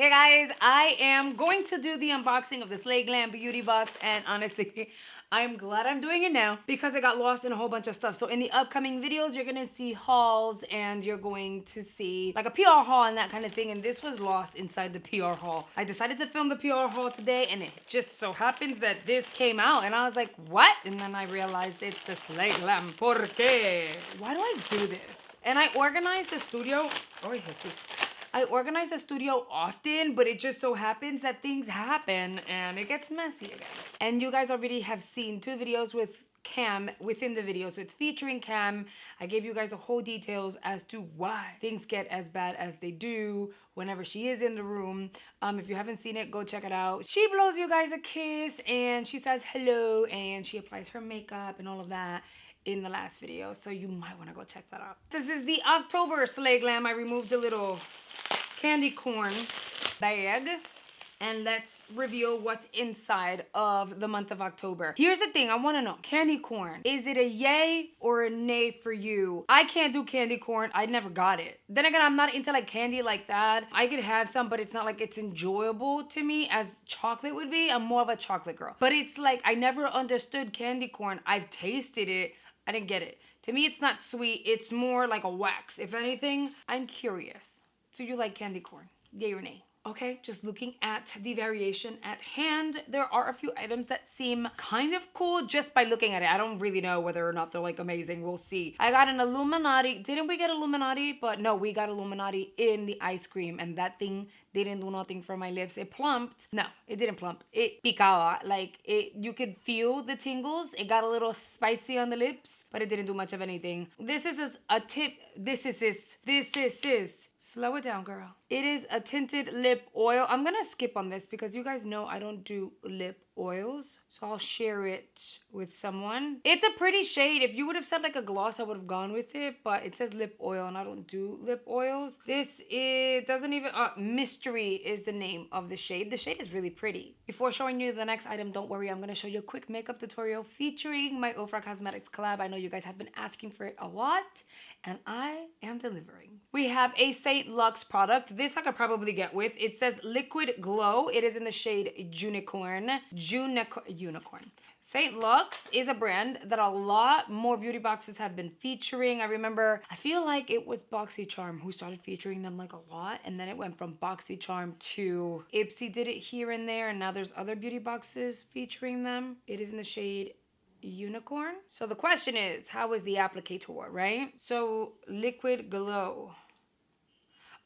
Hey guys, I am going to do the unboxing of this Glam beauty box, and honestly, I'm glad I'm doing it now because I got lost in a whole bunch of stuff. So in the upcoming videos, you're gonna see hauls and you're going to see like a PR haul and that kind of thing, and this was lost inside the PR haul. I decided to film the PR haul today, and it just so happens that this came out, and I was like, what? And then I realized it's the Glam. ¿Por qué? Why do I do this? And I organized the studio. Oh, Jesus. I organize the studio often, but it just so happens that things happen and it gets messy again. And you guys already have seen 2 videos with Cam within the video. So it's featuring Cam. I gave you guys the whole details as to why things get as bad as they do whenever she is in the room. If you haven't seen it, go check it out. She blows you guys a kiss and she says hello and she applies her makeup and all of that in the last video. So you might want to go check that out. This is the October Glam. I removed a little candy corn bag, and let's reveal what's inside of the month of October. Here's the thing I want to know. Candy corn, is it a yay or a nay for you? I can't do candy corn. I never got it. Then again, I'm not into like candy like that. I could have some, but it's not like it's enjoyable to me as chocolate would be. I'm more of a chocolate girl. But it's like I never understood candy corn. I've tasted it. I didn't get it. To me, it's not sweet. It's more like a wax. If anything, I'm curious. Do you like candy corn? Yay or nay? Okay, just looking at the variation at hand, there are a few items that seem kind of cool just by looking at it. I don't really know whether or not they're like amazing. We'll see. I got an Illuminati. Didn't we get Illuminati? But no, we got Illuminati in the ice cream, and that thing didn't do nothing for my lips. It plumped. No, it didn't plump. It picaba. Like you could feel the tingles. It got a little spicy on the lips, but it didn't do much of anything. This is a tip. This is. Slow it down, girl. It is a tinted lip oil. I'm gonna skip on this because you guys know I don't do lip oils. So I'll share it with someone. It's a pretty shade. If you would have said like a gloss, I would have gone with it. But it says lip oil and I don't do lip oils. This doesn't even... Mystery is the name of the shade. The shade is really pretty. Before showing you the next item, don't worry. I'm gonna show you a quick makeup tutorial featuring my FTC Cosmetics collab. I know you guys have been asking for it a lot, and I am delivering. We have a St. Luxe product. This I could probably get with. It says Liquid Glow. It is in the shade Unicorn. Unicorn. St. Luxe is a brand that a lot more beauty boxes have been featuring. I feel like it was BoxyCharm who started featuring them like a lot, and then it went from BoxyCharm to Ipsy did it here and there, and now there's other beauty boxes featuring them. It is in the shade Unicorn. So the question is, how is the applicator, right? So Liquid Glow.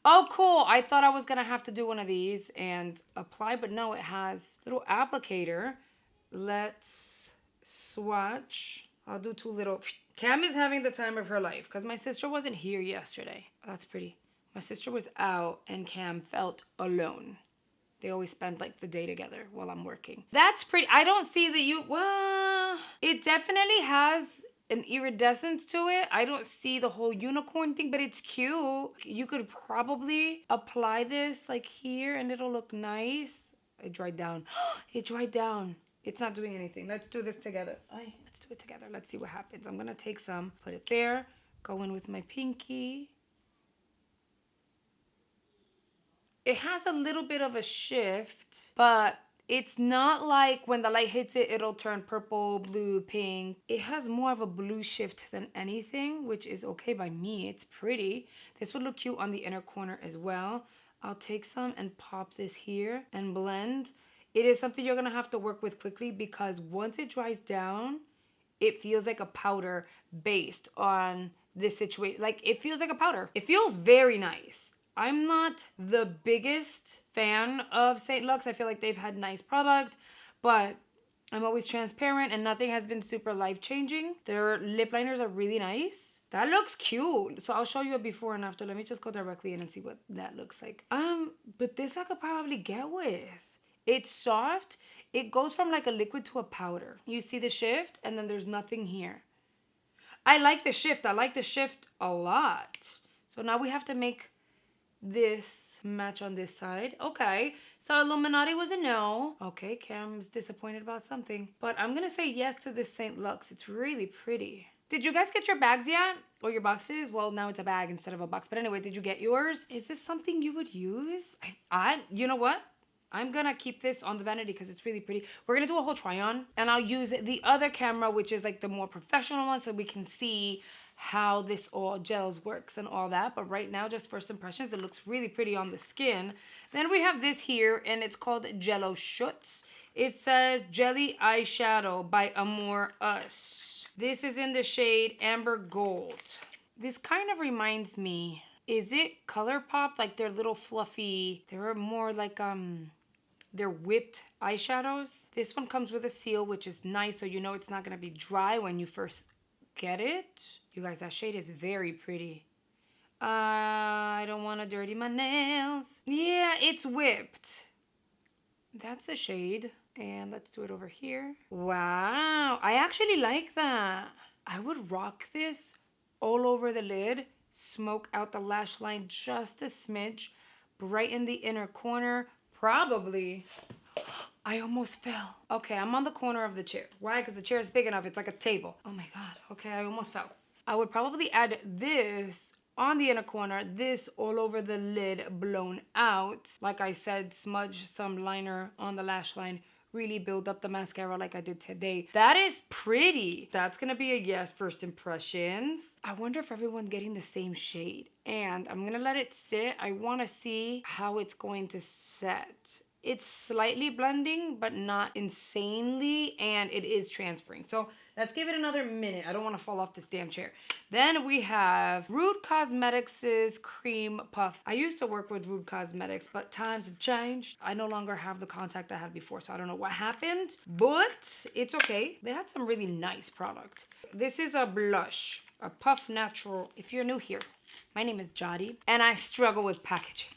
Oh, cool. I thought I was going to have to do one of these and apply, but no, it has a little applicator. Let's swatch. I'll do 2 little. Cam is having the time of her life because my sister wasn't here yesterday. That's pretty. My sister was out and Cam felt alone. They always spend like the day together while I'm working. That's pretty. I don't see that well, it definitely has an iridescence to it. I don't see the whole unicorn thing, but it's cute. You could probably apply this like here and it'll look nice. It dried down. It dried down. It's not doing anything. Let's do this together. Let's do it together. Let's see what happens. I'm gonna take some, put it there, go in with my pinky. It has a little bit of a shift, but it's not like when the light hits it, it'll turn purple, blue, pink. It has more of a blue shift than anything, which is okay by me. It's pretty. This would look cute on the inner corner as well. I'll take some and pop this here and blend. It is something you're gonna have to work with quickly because once it dries down, it feels like a powder based on this situation. Like it feels like a powder. It feels very nice. I'm not the biggest fan of St. Luxe. I feel like they've had nice product, but I'm always transparent and nothing has been super life-changing. Their lip liners are really nice. That looks cute. So I'll show you a before and after. Let me just go directly in and see what that looks like. But this I could probably get with. It's soft. It goes from like a liquid to a powder. You see the shift and then there's nothing here. I like the shift. I like the shift a lot. So now we have to make this match on this side. Okay, so Illuminati was a no. Okay, Cam's disappointed about something, but I'm gonna say yes to this St. Luxe. It's really pretty. Did you guys get your bags yet? Or your boxes? Well, now it's a bag instead of a box. But anyway, did you get yours? Is this something you would use? You know what? I'm gonna keep this on the vanity because it's really pretty. We're gonna do a whole try on, and I'll use the other camera, which is like the more professional one, so we can see how this all gels works and all that. But right now, just first impressions, it looks really pretty on the skin. Then we have this here, and it's called Jello Schutz. It says Jelly Eyeshadow by Amour Us. This is in the shade Amber Gold. This kind of reminds me, is it ColourPop? Like they're little fluffy, they're more like, they're whipped eyeshadows. This one comes with a seal, which is nice, so you know it's not gonna be dry when you first get it. You guys, that shade is very pretty. I don't wanna dirty my nails. Yeah, it's whipped. That's the shade. And let's do it over here. Wow, I actually like that. I would rock this all over the lid, smoke out the lash line just a smidge, brighten the inner corner, probably. I almost fell. Okay, I'm on the corner of the chair. Why? Because the chair is big enough. It's like a table. Oh my God. Okay, I almost fell. I would probably add this on the inner corner, this all over the lid, blown out. Like I said, smudge some liner on the lash line. Really build up the mascara like I did today. That is pretty. That's gonna be a yes, first impressions. I wonder if everyone's getting the same shade. And I'm gonna let it sit. I wanna see how it's going to set. It's slightly blending, but not insanely, and it is transferring. So let's give it another minute. I don't want to fall off this damn chair. Then we have Rude Cosmetics' Cream Puff. I used to work with Rude Cosmetics, but times have changed. I no longer have the contact I had before, so I don't know what happened, but it's okay. They had some really nice product. This is a blush, a Puff Natural. If you're new here, my name is Yari, and I struggle with packaging.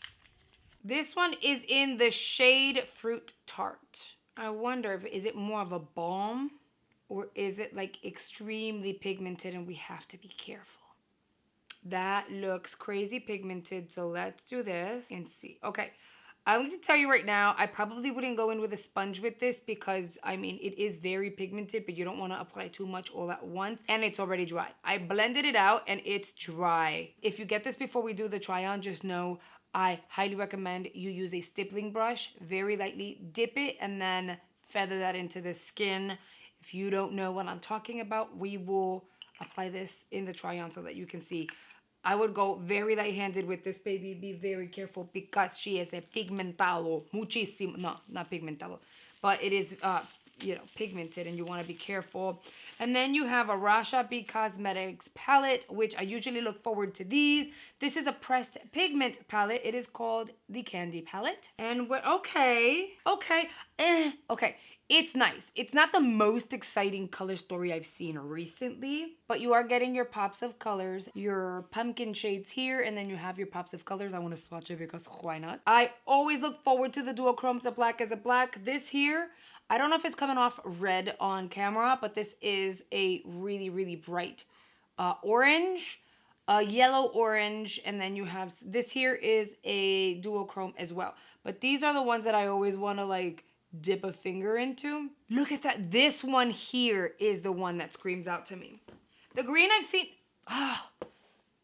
This one is in the shade Fruit Tart. I wonder if, is it more of a balm or is it like extremely pigmented and we have to be careful? That looks crazy pigmented, so let's do this and see. Okay, I'm going to tell you right now, I probably wouldn't go in with a sponge with this because, I mean, it is very pigmented, but you don't want to apply too much all at once, and it's already dry. I blended it out and it's dry. If you get this before we do the try on, just know I highly recommend you use a stippling brush, very lightly dip it, and then feather that into the skin. If you don't know what I'm talking about, we will apply this in the try-on so that you can see. I would go very light-handed with this baby. Be very careful because she is a pigmentado. Muchísimo. No, not pigmentado. But it is, you know, pigmented, and you want to be careful. And then you have a Rasha B Cosmetics palette, which I usually look forward to these. This is a pressed pigment palette. It is called the Candy Palette. And we're, okay. It's nice. It's not the most exciting color story I've seen recently, but you are getting your pops of colors, your pumpkin shades here, and then you have your pops of colors. I want to swatch it because why not? I always look forward to the duochromes. A black is a black. This here, I don't know if it's coming off red on camera, but this is a really, really bright orange, yellow orange, and then you have, this here is a duochrome as well. But these are the ones that I always want to like dip a finger into. Look at that. This one here is the one that screams out to me. The green I've seen,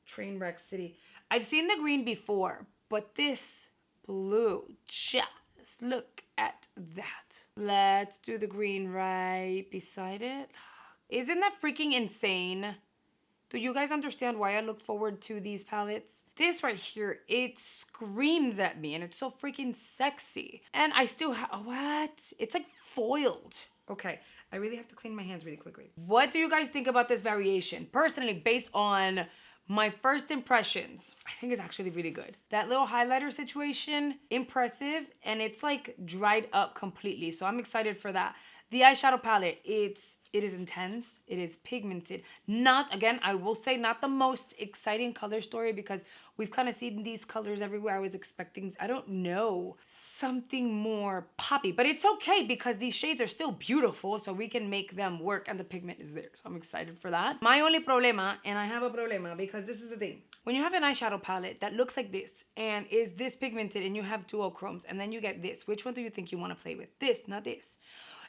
train wreck city. I've seen the green before, but this blue, just look at that. Let's do the green right beside it. Isn't that freaking insane? Do you guys understand why I look forward to these palettes? This right here, it screams at me and it's so freaking sexy. And I still have, what? It's like foiled. Okay, I really have to clean my hands really quickly. What do you guys think about this variation? Personally, based on my first impressions, I think it's actually really good. That little highlighter situation, impressive, and it's like dried up completely. So I'm excited for that. The eyeshadow palette, it is intense. It is pigmented. Not, again, I will say not the most exciting color story because we've kind of seen these colors everywhere. I was expecting, I don't know, something more poppy. But it's okay because these shades are still beautiful, so we can make them work and the pigment is there. So I'm excited for that. My only problema, and I have a problema because this is the thing. When you have an eyeshadow palette that looks like this and is this pigmented and you have duochromes and then you get this, which one do you think you want to play with? This, not this.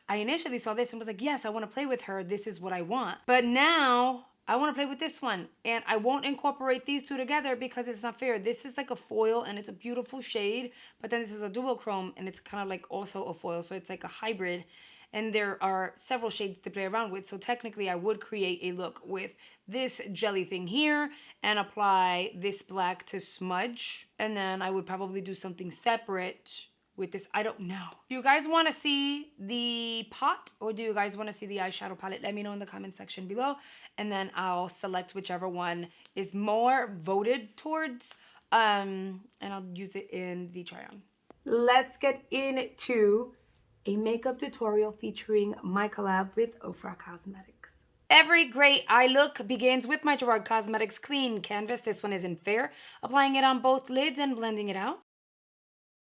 I initially saw this and was like, yes, I want to play with her. This is what I want. But now I want to play with this one, and I won't incorporate these two together because it's not fair. This is like a foil and it's a beautiful shade, but then this is a duochrome and it's kind of like also a foil, so it's like a hybrid, and there are several shades to play around with. So technically I would create a look with this jelly thing here and apply this black to smudge, and then I would probably do something separate with this. I don't know. Do you guys want to see the pot or do you guys want to see the eyeshadow palette? Let me know in the comment section below, and then I'll select whichever one is more voted towards, and I'll use it in the try on. Let's get into a makeup tutorial featuring my collab with Ofra Cosmetics. Every great eye look begins with my Gerard Cosmetics clean canvas. This one is in Fair. Applying it on both lids and blending it out.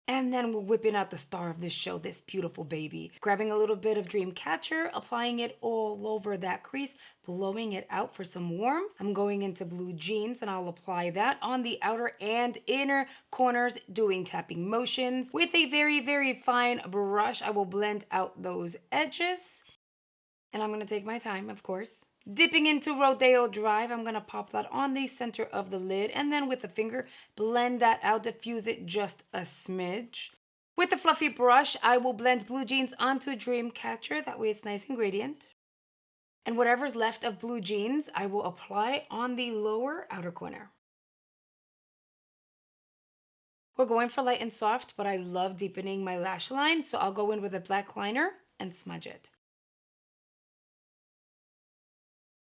And then we're whipping out the star of this show, this beautiful baby. Grabbing a little bit of Dreamcatcher, applying it all over that crease, blowing it out for some warmth. I'm going into Blue Jeans and I'll apply that on the outer and inner corners, doing tapping motions. With a very, very fine brush, I will blend out those edges. And I'm gonna take my time, of course. Dipping into Rodeo Drive, I'm gonna pop that on the center of the lid, and then with the finger, blend that out, diffuse it just a smidge. With the fluffy brush, I will blend Blue Jeans onto Dreamcatcher, that way it's nice and gradient. And whatever's left of Blue Jeans, I will apply on the lower outer corner. We're going for light and soft, but I love deepening my lash line, so I'll go in with a black liner and smudge it.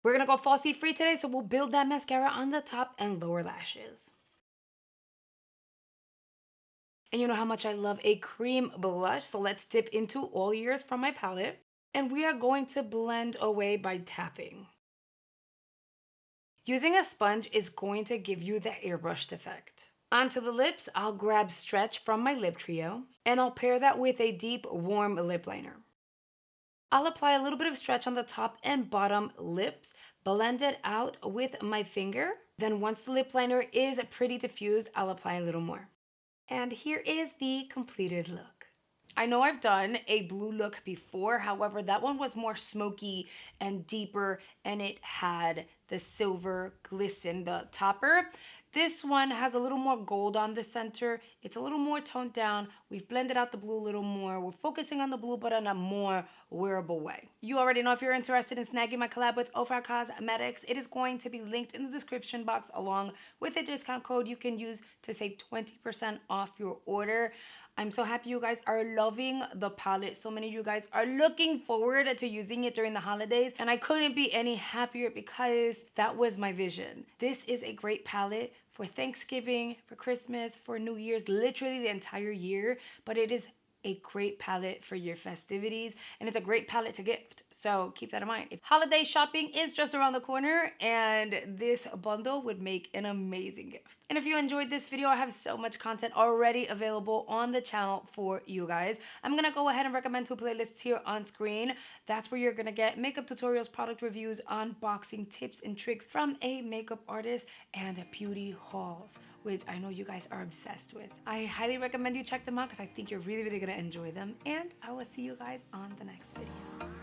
We're gonna go falsie free today, so we'll build that mascara on the top and lower lashes. And you know how much I love a cream blush, so let's dip into All Years from my palette. And we are going to blend away by tapping. Using a sponge is going to give you the airbrushed effect. Onto the lips, I'll grab Stretch from my lip trio, and I'll pair that with a deep, warm lip liner. I'll apply a little bit of Stretch on the top and bottom lips, blend it out with my finger. Then once the lip liner is pretty diffused, I'll apply a little more. And here is the completed look. I know I've done a blue look before, however, that one was more smoky and deeper, and it had the silver glisten, the topper. This one has a little more gold on the center. It's a little more toned down. We've blended out the blue a little more. We're focusing on the blue, but in a more wearable way. You already know if you're interested in snagging my collab with Ofra Cosmetics, it is going to be linked in the description box along with a discount code you can use to save 20% off your order. I'm so happy you guys are loving the palette. So many of you guys are looking forward to using it during the holidays, and I couldn't be any happier because that was my vision. This is a great palette for Thanksgiving, for Christmas, for New Year's, literally the entire year, but it is a great palette for your festivities, and it's a great palette to gift. So keep that in mind. If holiday shopping is just around the corner, and this bundle would make an amazing gift. And if you enjoyed this video, I have so much content already available on the channel for you guys. I'm gonna go ahead and recommend two playlists here on screen. That's where you're gonna get makeup tutorials, product reviews, unboxing tips and tricks from a makeup artist, and beauty hauls, which I know you guys are obsessed with. I highly recommend you check them out because I think you're really, really gonna enjoy them, and I will see you guys on the next video.